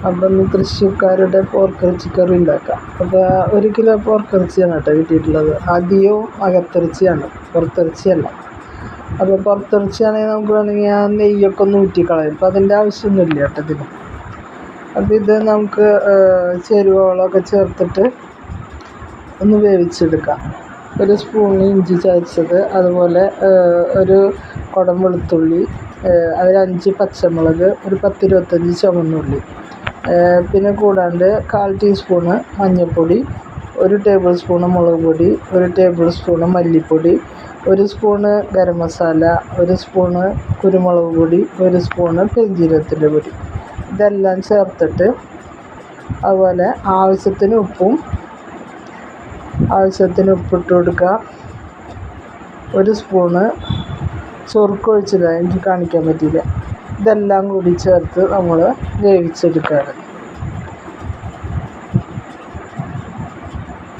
അപ്പം ഇന്ന് തൃശ്ശൂർക്കാരുടെ പോർക്കിറച്ചി കറി ഉണ്ടാക്കാം. അപ്പോൾ 1 കിലോ പോർക്കിറച്ചിയാണ് കേട്ടോ കിട്ടിയിട്ടുള്ളത്. അധികവും അകത്തിറച്ചിയാണ്, പുറത്തിറച്ചിയല്ല. അപ്പോൾ പുറത്തിറച്ചിയാണെങ്കിൽ നമുക്ക് വേണമെങ്കിൽ ആ നെയ്യൊക്കെ ഒന്ന് ഊറ്റിക്കളയും. അപ്പോൾ അതിൻ്റെ ആവശ്യമൊന്നുമില്ല കേട്ടോ ഇതിന്. അപ്പോൾ ഇത് നമുക്ക് ചേരുവകളൊക്കെ ചേർത്തിട്ട് ഒന്ന് വേവിച്ചെടുക്കാം. 1 സ്പൂൺ ഇഞ്ചി ചതച്ചത്, അതുപോലെ ഒരു കുടം വെളുത്തുള്ളി, ഒരു 5 പച്ചമുളക്, ഒരു 10-25 ചുവന്നുള്ളി, പിന്നെ കൂടാണ്ട് 1/4 ടീസ്പൂണ് മഞ്ഞൾപ്പൊടി, 1 ടേബിൾ സ്പൂണ് മുളക് പൊടി, 1 ടേബിൾ സ്പൂണ് മല്ലിപ്പൊടി, 1 സ്പൂണ് ഗരം മസാല, 1 സ്പൂണ് കുരുമുളക് പൊടി, 1 സ്പൂണ് പെരുംജീരകത്തിൻ്റെ പൊടി. ഇതെല്ലാം ചേർത്തിട്ട് അതുപോലെ ആവശ്യത്തിന് ഉപ്പിട്ട് കൊടുക്കുക. 1 സ്പൂണ് ചൊറുക്കൊഴിച്ചില്ല, എനിക്ക് കാണിക്കാൻ പറ്റിയില്ല. ഇതെല്ലാം കൂടി ചേർത്ത് നമ്മൾ വേവിച്ചെടുക്കുകയാണ്.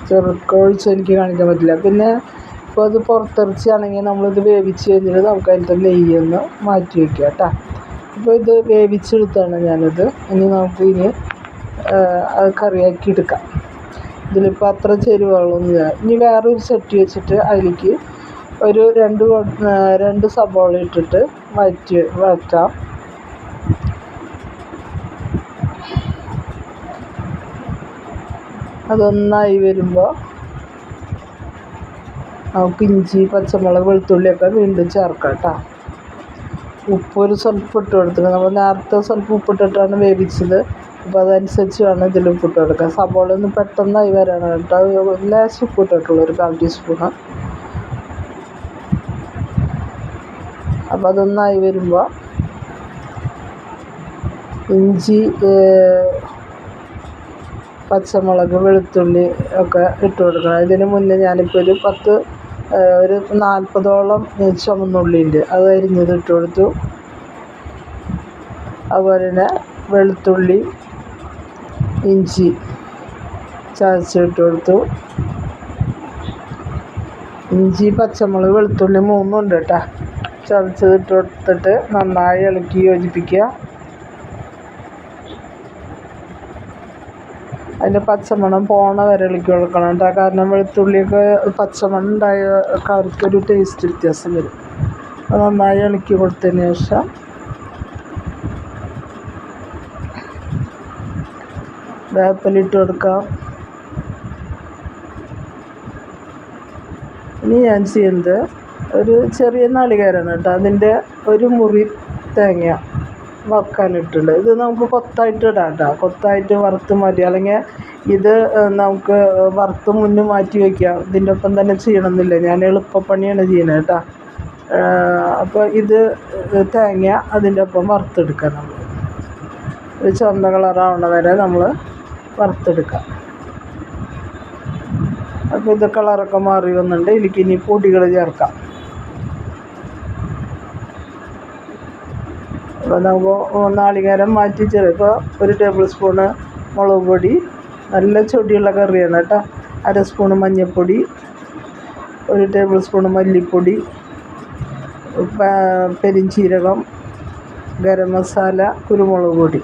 ചൊറുക്കൊഴിച്ച് എനിക്ക് കാണിക്കാൻ പറ്റില്ല. പിന്നെ ഇപ്പോൾ അത് പുറത്തിറച്ചിയാണെങ്കിൽ നമ്മളിത് വേവിച്ച് കഴിഞ്ഞിട്ട് നമുക്ക് അതിൻ്റെ നെയ്യൊന്ന് മാറ്റി വയ്ക്കുക കേട്ടോ. ഇപ്പോൾ ഇത് വേവിച്ചെടുത്താണ് ഞാനിത്. ഇനി അത് കറിയാക്കി എടുക്കാം. ഇതിലിപ്പോൾ അത്ര ചേരുവകളൊന്നുമില്ല. ഇനി വേറൊരു ചട്ടി വെച്ചിട്ട് അതിലേക്ക് ഒരു 2 സബോള ഇട്ടിട്ട് വഴറ്റാം. അതൊന്നായി വരുമ്പോൾ നമുക്ക് ഇഞ്ചി, പച്ചമുളക്, വെളുത്തുള്ളിയൊക്കെ വീണ്ടും ചേർക്കാം കേട്ടോ. ഉപ്പൊരു സ്വല്പം ഇട്ട് കൊടുത്തിട്ട്, നമ്മൾ നേരത്തെ സ്വല്പം ഉപ്പിട്ടിട്ടാണ് വേവിച്ചത്. അപ്പോൾ അതനുസരിച്ച് വേണം ഇതിൽ ഉപ്പിട്ട് കൊടുക്കാം. സബോള ഒന്ന് പെട്ടെന്നായി വരാനാണ് കേട്ടോ. ലേശം ഉപ്പിട്ടിട്ടുള്ളൂ, ഒരു 1/4 ടീസ്പൂണ്. അപ്പോൾ അതൊന്നായി വരുമ്പോൾ ഇഞ്ചി, പച്ചമുളക്, വെളുത്തുള്ളി ഒക്കെ ഇട്ട് കൊടുക്കണം. ഇതിന് മുന്നേ ഞാനിപ്പോൾ ഒരു 40ഓളം ചുവന്നുള്ളിയുണ്ട്, അത് അരിഞ്ഞത് ഇട്ട് കൊടുത്തു. അതുപോലെ തന്നെ വെളുത്തുള്ളി, ഇഞ്ചി ചതച്ചിട്ട് കൊടുത്തു. ഇഞ്ചി, പച്ചമുളക്, വെളുത്തുള്ളി 3 ഉണ്ട് കേട്ടോ. ചതച്ചതിട്ട് കൊടുത്തിട്ട് നന്നായി ഇളക്കി യോജിപ്പിക്കുക. അതിൻ്റെ പച്ചമണം പോണ വരെ ഇളക്കി കൊടുക്കണം കേട്ടോ. കാരണം വെളുത്തുള്ളിയൊക്കെ പച്ചമണം ഉണ്ടായ കറിക്കൊരു ടേസ്റ്റ് വ്യത്യാസം വരും. അത് നന്നായി ഇളക്കി കൊടുത്തതിന് ശേഷം വേപ്പിലിട്ട് കൊടുക്കാം. ഇനി ഞാൻ ചെയ്യുന്നത് ഒരു ചെറിയ നാളികേരമാണ് കേട്ടോ. അതിൻ്റെ ഒരു മുറി തേങ്ങ വറുക്കാനിട്ടുണ്ട്. ഇത് നമുക്ക് കൊത്തായിട്ട് ഇടാം കേട്ടോ. കൊത്തായിട്ട് വറുത്ത് മതി. അല്ലെങ്കിൽ ഇത് നമുക്ക് വറുത്ത് മുന്നേ മാറ്റി വയ്ക്കാം. ഇതിൻ്റെ ഒപ്പം തന്നെ ചെയ്യണമെന്നില്ല. ഞാൻ എളുപ്പപ്പണിയാണ് ചെയ്യുന്നത് കേട്ടോ. അപ്പോൾ ഇത് തേങ്ങ അതിൻ്റെ ഒപ്പം വറുത്തെടുക്കാം. നമ്മൾ ഒരു ചുവന്ന കളറാവണ വരെ നമ്മൾ വറുത്തെടുക്കാം. അപ്പോൾ ഇത് കളറൊക്കെ മാറി വന്നിട്ടുണ്ട്. ഇതിലേക്ക് ഇനി പൊടികൾ ചേർക്കാം. അപ്പോൾ നമുക്ക് നാളികേരം മാറ്റി ഇപ്പോൾ 1 ടേബിൾ സ്പൂണ് മുളക് പൊടി, നല്ല ചൊടിയുള്ള കറിയാണ് കേട്ടോ. 1/2 സ്പൂണ് മഞ്ഞൾപ്പൊടി, 1 ടേബിൾ സ്പൂണ് മല്ലിപ്പൊടി, പെരുംജീരകം, ഗരം മസാല, കുരുമുളക് പൊടി,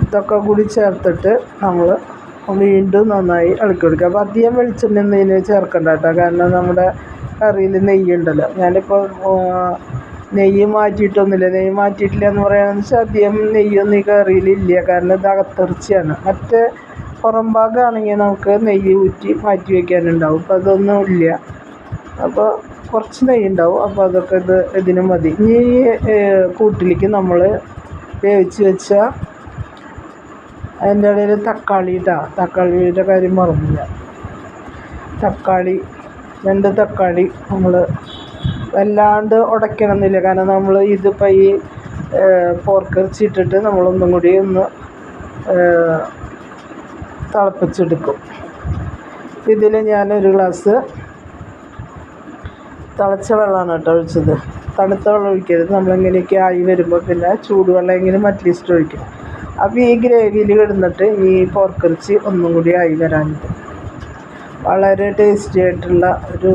ഇതൊക്കെ കൂടി ചേർത്തിട്ട് നമ്മൾ വീണ്ടും നന്നായി ഇളക്കി കൊടുക്കുക. അപ്പോൾ അധികം വെളിച്ചെണ്ണ ഇതിന് ചേർക്കണ്ട കേട്ടോ. കാരണം നമ്മുടെ കറിയിൽ നെയ്യുണ്ടല്ലോ. ഞാനിപ്പോൾ നെയ്യ് മാറ്റിയിട്ടൊന്നുമില്ല. നെയ്യ് മാറ്റിയിട്ടില്ല എന്ന് പറയുകയാണെന്ന് വെച്ചാൽ അധികം നെയ്യൊന്നും ഈ കറിയിലില്ല. കാരണം ഇത് അകത്തിറച്ചിയാണ്. മറ്റേ പുറം ഭാഗമാണെങ്കിൽ നമുക്ക് നെയ്യ് ഊറ്റി മാറ്റി വയ്ക്കാനുണ്ടാവും. അപ്പോൾ അതൊന്നും ഇല്ല. അപ്പോൾ കുറച്ച് നെയ്യ് ഉണ്ടാവും. അപ്പോൾ അതൊക്കെ ഇതിന് മതി. ഇനി കൂട്ടിലേക്ക് നമ്മൾ വേവിച്ച് വെച്ച അതിൻ്റെ ഇടയിൽ തക്കാളിയുടെ കാര്യം മറന്നില്ല. 2 തക്കാളി നമ്മൾ വല്ലാണ്ട് ഉടയ്ക്കണമെന്നില്ല. കാരണം നമ്മൾ ഇതിപ്പോൾ ഈ പോർക്കിറച്ചി ഇട്ടിട്ട് നമ്മളൊന്നും കൂടി ഒന്ന് തിളപ്പിച്ചെടുക്കും. ഇതിൽ ഞാനൊരു ഗ്ലാസ് തിളച്ച വെള്ളമാണ് കേട്ടോ ഒഴിച്ചത്. തണുത്ത വെള്ളം ഒഴിക്കരുത്. നമ്മളിങ്ങനെയൊക്കെ ആയി വരുമ്പോൾ പിന്നെ ചൂടുവെള്ളം എങ്കിലും അറ്റ്ലീസ്റ്റ് ഒഴിക്കണം. അപ്പോൾ ഈ ഗ്രേവിയിൽ കിടന്നിട്ട് ഈ പോർക്കിറച്ചി ഒന്നും കൂടി ആയി വരാനുണ്ട്. വളരെ ടേസ്റ്റി ആയിട്ടുള്ള ഒരു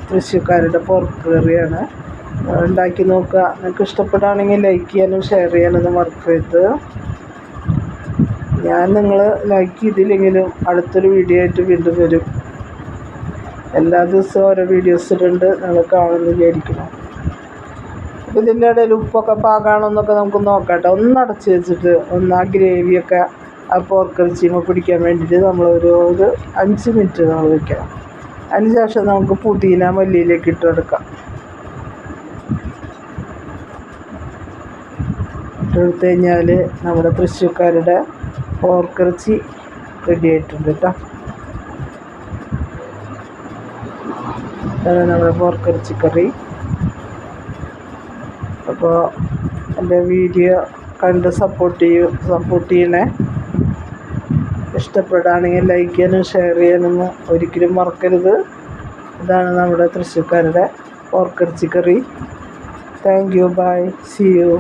തൃശ്ശൂർക്കാരുടെ പോർക്ക് കറിയാണ്. ഉണ്ടാക്കി നോക്കുക. നിങ്ങൾക്ക് ഇഷ്ടപ്പെടുകയാണെങ്കിൽ ലൈക്ക് ചെയ്യാനും ഷെയർ ചെയ്യാനൊന്നും മറക്കരുത്. ഞാൻ നിങ്ങൾ ലൈക്ക് ചെയ്തില്ലെങ്കിലും അടുത്തൊരു വീഡിയോ ആയിട്ട് വീണ്ടും വരും. എല്ലാ ദിവസവും ഓരോ വീഡിയോസ് ഇടുന്നുണ്ട്, നിങ്ങൾ കാണുമെന്ന് വിചാരിക്കണം. അപ്പോൾ ഇതിൻ്റെ ഇടയിൽ ഉപ്പൊക്കെ പാകാണോന്നൊക്കെ നമുക്ക് നോക്കാം. ഒന്ന് അടച്ച് വെച്ചിട്ട് ആ ഗ്രേവിയൊക്കെ ആ പോർക്കിറച്ചിയുമ്പോൾ പിടിക്കാൻ വേണ്ടിയിട്ട് നമ്മളൊരു 5 മിനിറ്റ് നമ്മൾ വയ്ക്കണം. അതിന് ശേഷം നമുക്ക് പുതിന മല്ലിയിലേക്ക് ഇട്ട് കൊടുക്കാം. ഇട്ടെടുത്ത് കഴിഞ്ഞാൽ നമ്മുടെ തൃശ്ശൂർക്കാരുടെ പോർക്കിറച്ചി റെഡി ആയിട്ടുണ്ട് കേട്ടോ. അതാണ് നമ്മുടെ പോർക്കിറച്ചി കറി. അപ്പോൾ എൻ്റെ വീഡിയോ കണ്ട് സപ്പോർട്ട് ചെയ്യണേ. ഇഷ്ടപ്പെടുകയാണെങ്കിൽ ലൈക്ക് ചെയ്യാനും ഷെയർ ചെയ്യാനൊന്നും ഒരിക്കലും മറക്കരുത്. ഇതാണ് നമ്മുടെ തൃശ്ശൂർക്കാരുടെ പോർക്കിറച്ചി കറി. Thank you, bye, see U.